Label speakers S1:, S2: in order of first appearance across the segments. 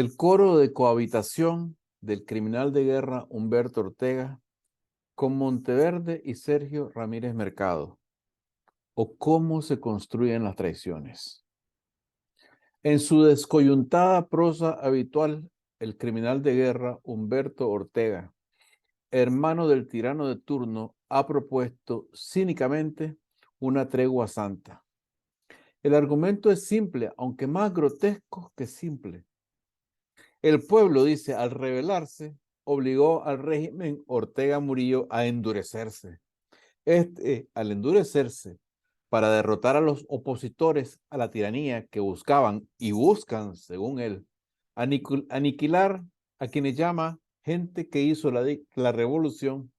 S1: El coro de cohabitación del criminal de guerra Humberto Ortega con Monteverde y Sergio Ramírez Mercado, o cómo se construyen las traiciones. En su descoyuntada prosa habitual, el criminal de guerra Humberto Ortega, hermano del tirano de turno, ha propuesto cínicamente una tregua santa. El argumento es simple, aunque más grotesco que simple. El pueblo, dice, al rebelarse, obligó al régimen Ortega Murillo a endurecerse. Al endurecerse, para derrotar a los opositores a la tiranía que buscaban y buscan, según él, aniquilar a quienes llama gente que hizo la revolución,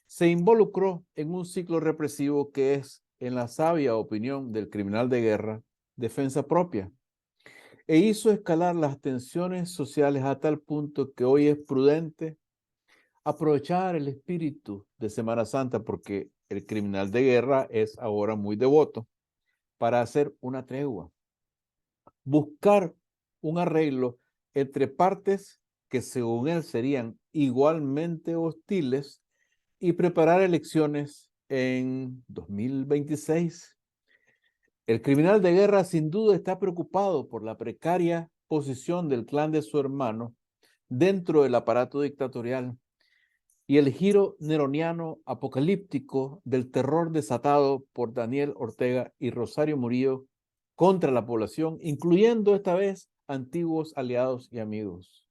S1: se involucró en un ciclo represivo que es, en la sabia opinión del criminal de guerra, defensa propia, e hizo escalar las tensiones sociales a tal punto que hoy es prudente aprovechar el espíritu de Semana Santa, porque el criminal de guerra es ahora muy devoto, para hacer una tregua, buscar un arreglo entre partes que según él serían igualmente hostiles y preparar elecciones en 2026. El criminal de guerra sin duda está preocupado por la precaria posición del clan de su hermano dentro del aparato dictatorial y el giro neroniano apocalíptico del terror desatado por Daniel Ortega y Rosario Murillo contra la población, incluyendo esta vez antiguos aliados y amigos.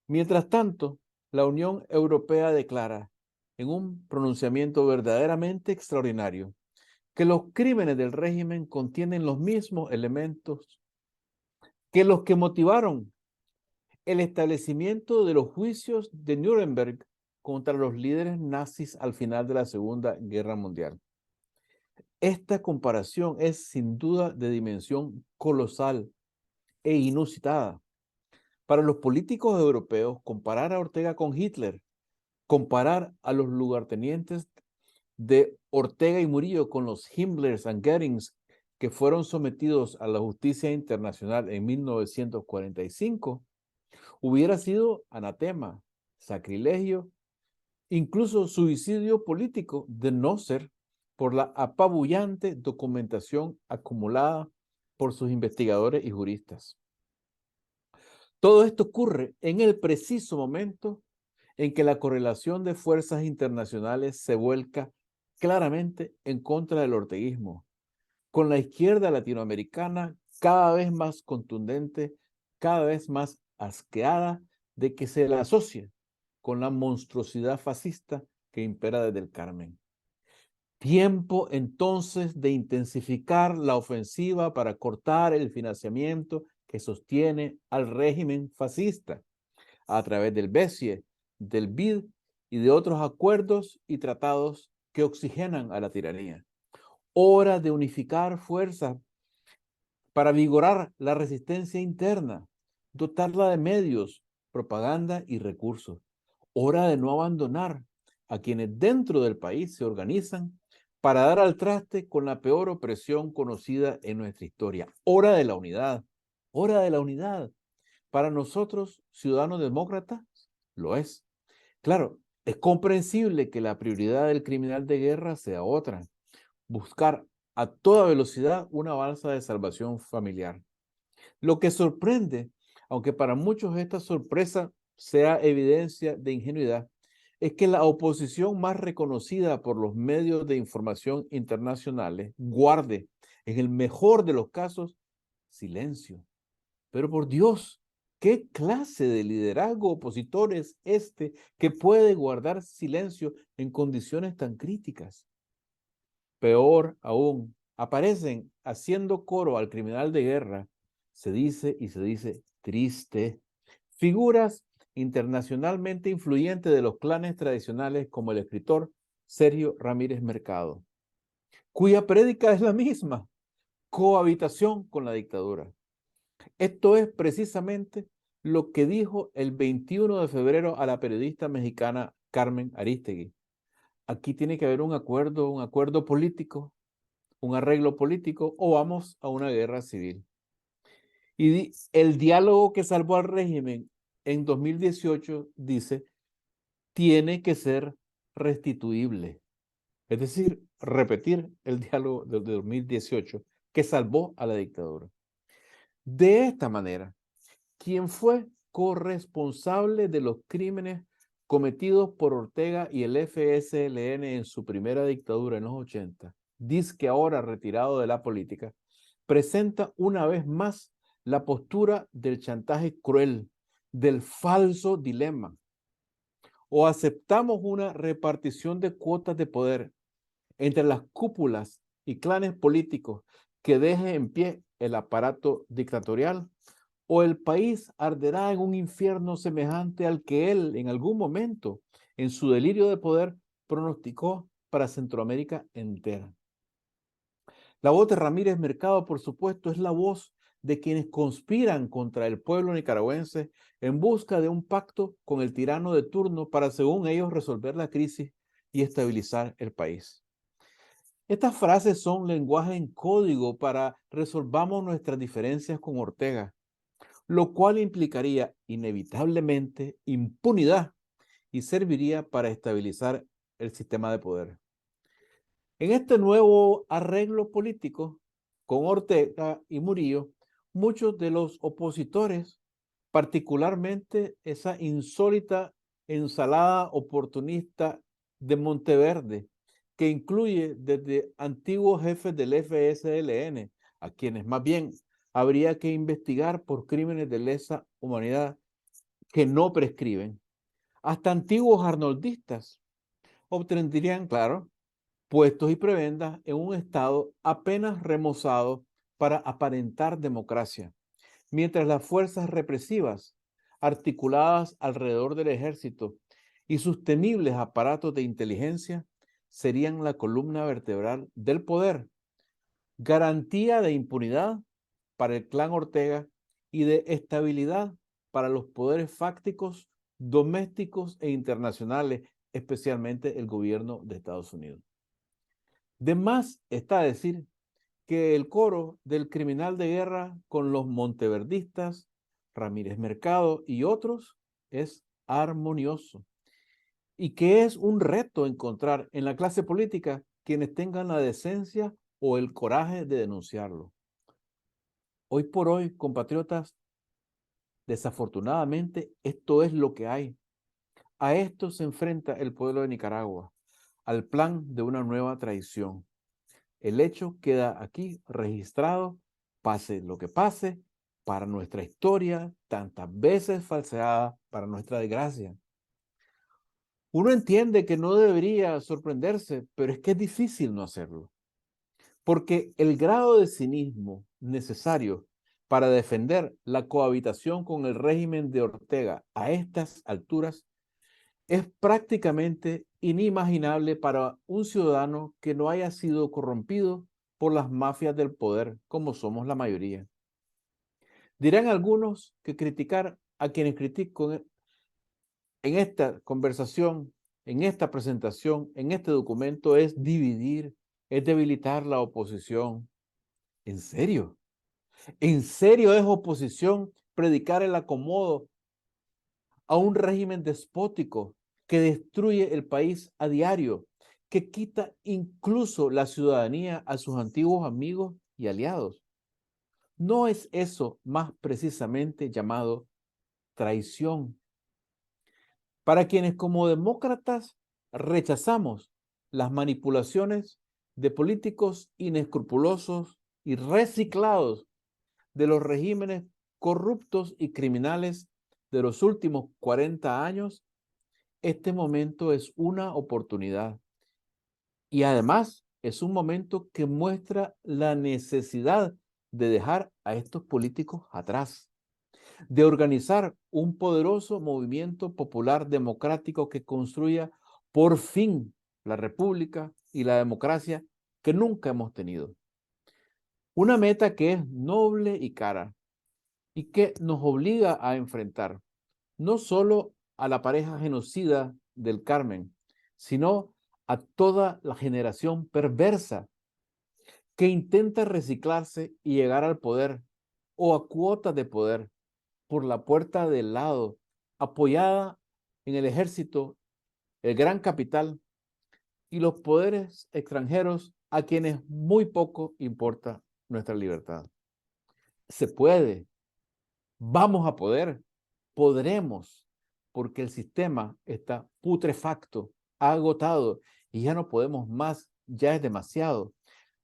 S1: Mientras tanto, la Unión Europea declara, en un pronunciamiento verdaderamente extraordinario, que los crímenes del régimen contienen los mismos elementos que los que motivaron el establecimiento de los juicios de Nuremberg contra los líderes nazis al final de la Segunda Guerra Mundial. Esta comparación es sin duda de dimensión colosal e inusitada. Para los políticos europeos, comparar a Ortega con Hitler, comparar a los lugartenientes de Ortega y Murillo con los Himmlers and Goerings que fueron sometidos a la justicia internacional en 1945, hubiera sido anatema, sacrilegio, incluso suicidio político, de no ser por la apabullante documentación acumulada por sus investigadores y juristas. Todo esto ocurre en el preciso momento en que la correlación de fuerzas internacionales se vuelca claramente en contra del orteguismo, con la izquierda latinoamericana cada vez más contundente, cada vez más asqueada de que se la asocie con la monstruosidad fascista que impera desde el Carmen. Tiempo entonces de intensificar la ofensiva para cortar el financiamiento que sostiene al régimen fascista a través del BESIE, del BID y de otros acuerdos y tratados que oxigenan a la tiranía. Hora de unificar fuerzas para vigorar la resistencia interna, dotarla de medios, propaganda y recursos. Hora de no abandonar a quienes dentro del país se organizan para dar al traste con la peor opresión conocida en nuestra historia. Hora de la unidad. Hora de la unidad. Para nosotros, ciudadanos demócratas, lo es. Claro, es comprensible que la prioridad del criminal de guerra sea otra, buscar a toda velocidad una balsa de salvación familiar. Lo que sorprende, aunque para muchos esta sorpresa sea evidencia de ingenuidad, es que la oposición más reconocida por los medios de información internacionales guarde, en el mejor de los casos, silencio. Pero por Dios, ¿qué clase de liderazgo opositor es este que puede guardar silencio en condiciones tan críticas? Peor aún, aparecen haciendo coro al criminal de guerra, se dice y se dice triste, figuras internacionalmente influyentes de los clanes tradicionales como el escritor Sergio Ramírez Mercado, cuya prédica es la misma, cohabitación con la dictadura. Esto es precisamente lo que dijo el 21 de febrero a la periodista mexicana Carmen Aristegui. Aquí tiene que haber un acuerdo político, un arreglo político, o vamos a una guerra civil. Y el diálogo que salvó al régimen en 2018 dice, tiene que ser restituible. Es decir, repetir el diálogo de 2018 que salvó a la dictadura. De esta manera, quien fue corresponsable de los crímenes cometidos por Ortega y el FSLN en su primera dictadura en los 80, dice que ahora retirado de la política, presenta una vez más la postura del chantaje cruel, del falso dilema. O aceptamos una repartición de cuotas de poder entre las cúpulas y clanes políticos que deje en pie el aparato dictatorial, o el país arderá en un infierno semejante al que él en algún momento, en su delirio de poder, pronosticó para Centroamérica entera. La voz de Ramírez Mercado, por supuesto, es la voz de quienes conspiran contra el pueblo nicaragüense en busca de un pacto con el tirano de turno para, según ellos, resolver la crisis y estabilizar el país. Estas frases son lenguaje en código para resolvamos nuestras diferencias con Ortega, lo cual implicaría inevitablemente impunidad y serviría para estabilizar el sistema de poder. En este nuevo arreglo político con Ortega y Murillo, muchos de los opositores, particularmente esa insólita ensalada oportunista de Monteverde, que incluye desde antiguos jefes del FSLN, a quienes más bien habría que investigar por crímenes de lesa humanidad que no prescriben, hasta antiguos arnoldistas, obtendrían, claro, puestos y prebendas en un estado apenas remozado para aparentar democracia, mientras las fuerzas represivas, articuladas alrededor del ejército y sus temibles aparatos de inteligencia, serían la columna vertebral del poder, garantía de impunidad para el clan Ortega y de estabilidad para los poderes fácticos, domésticos e internacionales, especialmente el gobierno de Estados Unidos. De más está decir que el coro del criminal de guerra con los monteverdistas, Ramírez Mercado y otros es armonioso y que es un reto encontrar en la clase política quienes tengan la decencia o el coraje de denunciarlo. Hoy por hoy, compatriotas, desafortunadamente esto es lo que hay. A esto se enfrenta el pueblo de Nicaragua, al plan de una nueva traición. El hecho queda aquí registrado, pase lo que pase, para nuestra historia, tantas veces falseada para nuestra desgracia. Uno entiende que no debería sorprenderse, pero es que es difícil no hacerlo, porque el grado de cinismo necesario para defender la cohabitación con el régimen de Ortega a estas alturas es prácticamente inimaginable para un ciudadano que no haya sido corrompido por las mafias del poder, como somos la mayoría. Dirán algunos que criticar a quienes critican en esta conversación, en esta presentación, en este documento es dividir, es debilitar la oposición. ¿En serio? ¿En serio es oposición predicar el acomodo a un régimen despótico que destruye el país a diario, que quita incluso la ciudadanía a sus antiguos amigos y aliados? ¿No es eso más precisamente llamado traición? Para quienes como demócratas rechazamos las manipulaciones de políticos inescrupulosos y reciclados de los regímenes corruptos y criminales de los últimos 40 años, este momento es una oportunidad y además es un momento que muestra la necesidad de dejar a estos políticos atrás, de organizar un poderoso movimiento popular democrático que construya por fin la república y la democracia que nunca hemos tenido. Una meta que es noble y cara y que nos obliga a enfrentar no solo a la pareja genocida del Carmen, sino a toda la generación perversa que intenta reciclarse y llegar al poder o a cuotas de poder por la puerta del lado, apoyada en el ejército, el gran capital y los poderes extranjeros a quienes muy poco importa nuestra libertad. Se puede, vamos a poder, podremos, porque el sistema está putrefacto, agotado y ya no podemos más, ya es demasiado.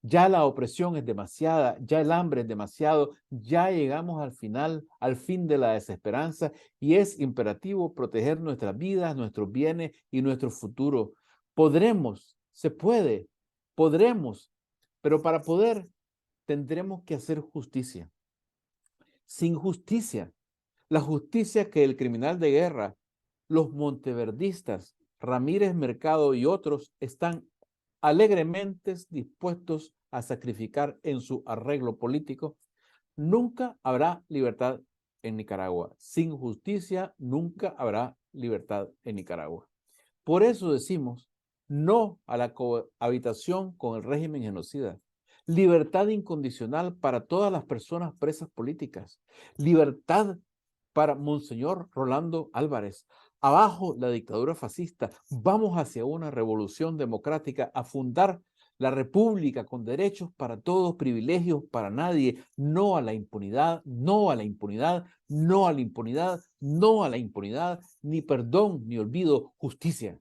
S1: Ya la opresión es demasiada, ya el hambre es demasiado, ya llegamos al final, al fin de la desesperanza y es imperativo proteger nuestras vidas, nuestros bienes y nuestro futuro. Podremos, se puede, podremos, pero para poder tendremos que hacer justicia. Sin justicia, la justicia que el criminal de guerra, los monteverdistas, Ramírez Mercado y otros están alegremente dispuestos a sacrificar en su arreglo político, nunca habrá libertad en Nicaragua. Sin justicia, nunca habrá libertad en Nicaragua. Por eso decimos no a la cohabitación con el régimen genocida. Libertad incondicional para todas las personas presas políticas. Libertad para Monseñor Rolando Álvarez. Abajo la dictadura fascista. Vamos hacia una revolución democrática, a fundar la república con derechos para todos, privilegios para nadie. No a la impunidad, no a la impunidad, no a la impunidad, no a la impunidad, ni perdón, ni olvido, justicia.